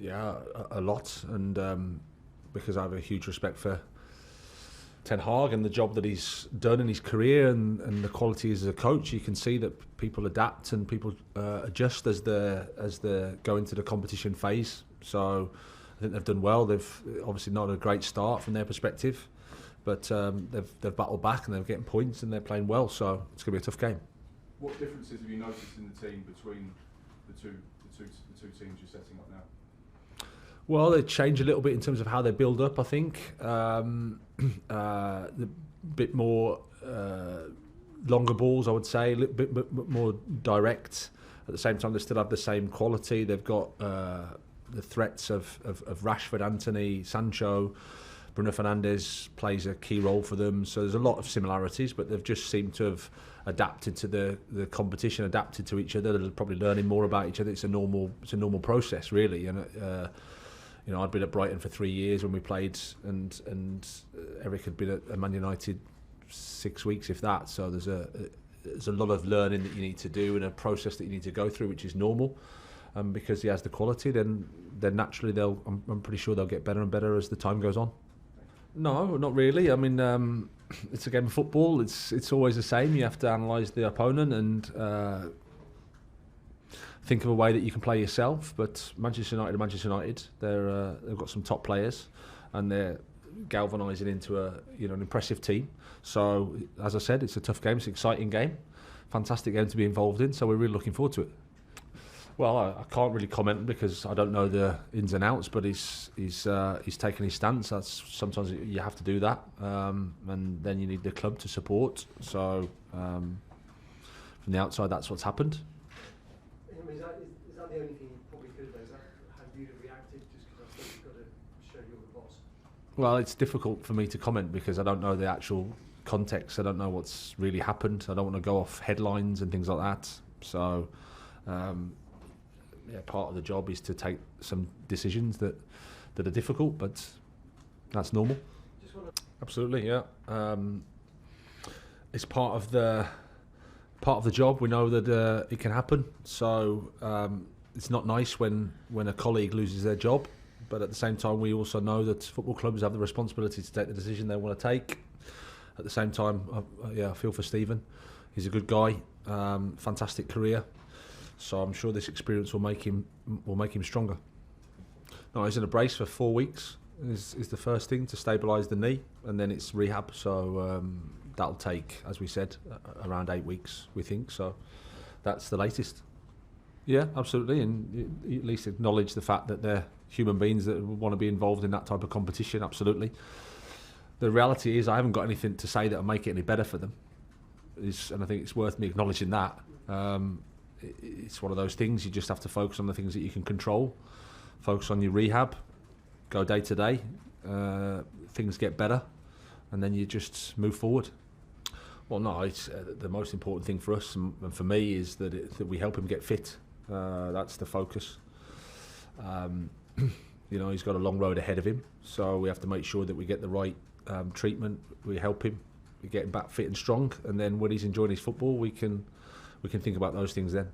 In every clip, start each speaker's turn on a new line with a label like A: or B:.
A: Yeah, a lot, and because I have a huge respect for Ten Hag and the job that he's done in his career and the quality as a coach, you can see that people adapt and people adjust as they go into the competition phase. So I think they've done well. They've obviously not a great start from their perspective, but they've battled back and they're getting points and they're playing well. So it's going to be a tough game.
B: What differences have you noticed in the team between the two teams you're setting up now?
A: Well, they change a little bit in terms of how they build up, I think. A bit more longer balls, I would say, a little bit more direct. At the same time, they still have the same quality. They've got the threats of Rashford, Anthony, Sancho. Bruno Fernandes plays a key role for them. So there's a lot of similarities, but they've just seemed to have adapted to the competition, adapted to each other. They're probably learning more about each other. It's a normal process, really. And I'd been at Brighton for 3 years when we played, and Eric had been at Man United 6 weeks, if that. So there's a lot of learning that you need to do and a process that you need to go through, which is normal. Because he has the quality, then naturally I'm pretty sure they'll get better and better as the time goes on. No, not really. I mean, it's a game of football. It's always the same. You have to analyse the opponent and think of a way that you can play yourself. But Manchester United are Manchester United. They've got some top players, and they're galvanising into an impressive team. So as I said, it's a tough game. It's an exciting game, fantastic game to be involved in. So we're really looking forward to it. Well, I can't really comment because I don't know the ins and outs, but he's taken his stance. That's sometimes you have to do that, and then you need the club to support. So from the outside, that's what's happened.
C: I mean, is that the only thing you probably could have done? Is that how you'd have reacted? Just because I suppose you've got to show you're the boss.
A: Well, it's difficult for me to comment because I don't know the actual context. I don't know what's really happened. I don't want to go off headlines and things like that. So. Part of the job is to take some decisions that are difficult, but that's normal. Absolutely, yeah. It's part of the job. We know that it can happen. So it's not nice when a colleague loses their job, but at the same time, we also know that football clubs have the responsibility to take the decision they want to take. At the same time, I feel for Stephen. He's a good guy, fantastic career. So I'm sure this experience will make him stronger. No, he's in a brace for 4 weeks. Is the first thing to stabilise the knee, and then it's rehab. So that'll take, as we said, around 8 weeks. We think so. That's the latest. Yeah, absolutely, and at least acknowledge the fact that they're human beings that want to be involved in that type of competition. Absolutely. The reality is, I haven't got anything to say that'll make it any better for them. And I think it's worth me acknowledging that. It's one of those things. You just have to focus on the things that you can control, focus on your rehab, go day to day, things get better, and then you just move forward. Well, no, it's the most important thing for us and for me is that we help him get fit. That's the focus. He's got a long road ahead of him, so we have to make sure that we get the right treatment. We help him, we get him back fit and strong, and then when he's enjoying his football, we can think about those things then.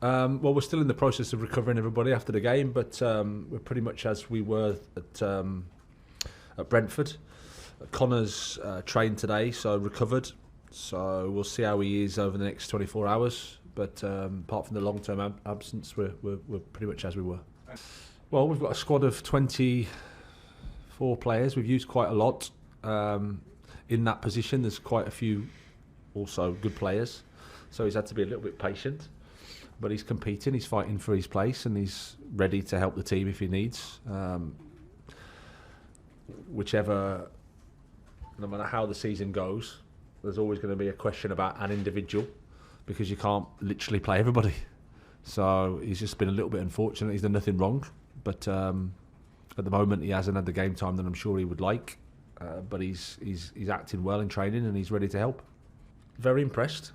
A: Well, we're still in the process of recovering everybody after the game, but we're pretty much as we were at Brentford. Connor's trained today, so recovered. So we'll see how he is over the next 24 hours. But apart from the long-term absence, we're pretty much as we were. Well, we've got a squad of 24 players. We've used quite a lot in that position. There's quite a few also good players. So he's had to be a little bit patient, but he's competing, he's fighting for his place, and he's ready to help the team if he needs. No matter how the season goes, there's always going to be a question about an individual because you can't literally play everybody. So he's just been a little bit unfortunate. He's done nothing wrong, but at the moment he hasn't had the game time that I'm sure he would like. But he's acting well in training and he's ready to help. Very impressed.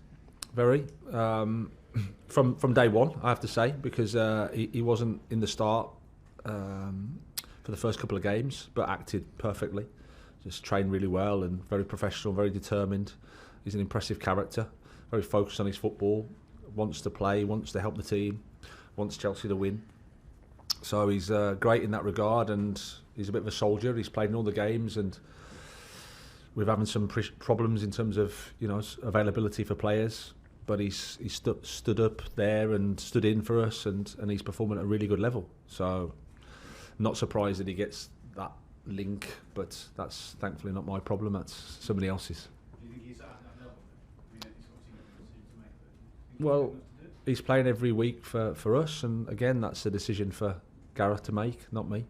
A: Very. From day one, I have to say, because he wasn't in the start for the first couple of games, but acted perfectly. Just trained really well and very professional, very determined. He's an impressive character, very focused on his football, wants to play, wants to help the team, wants Chelsea to win. So he's great in that regard, and he's a bit of a soldier. He's played in all the games, and we're having some problems in terms of availability for players. But he's stood up there and stood in for us, and he's performing at a really good level. So not surprised that he gets that link, but that's thankfully not my problem. That's somebody else's.
D: Do you think he's at that level? I mean, it's obviously not a decision to make, but
A: Well, he's playing every week for us, and again, that's a decision for Gareth to make, not me.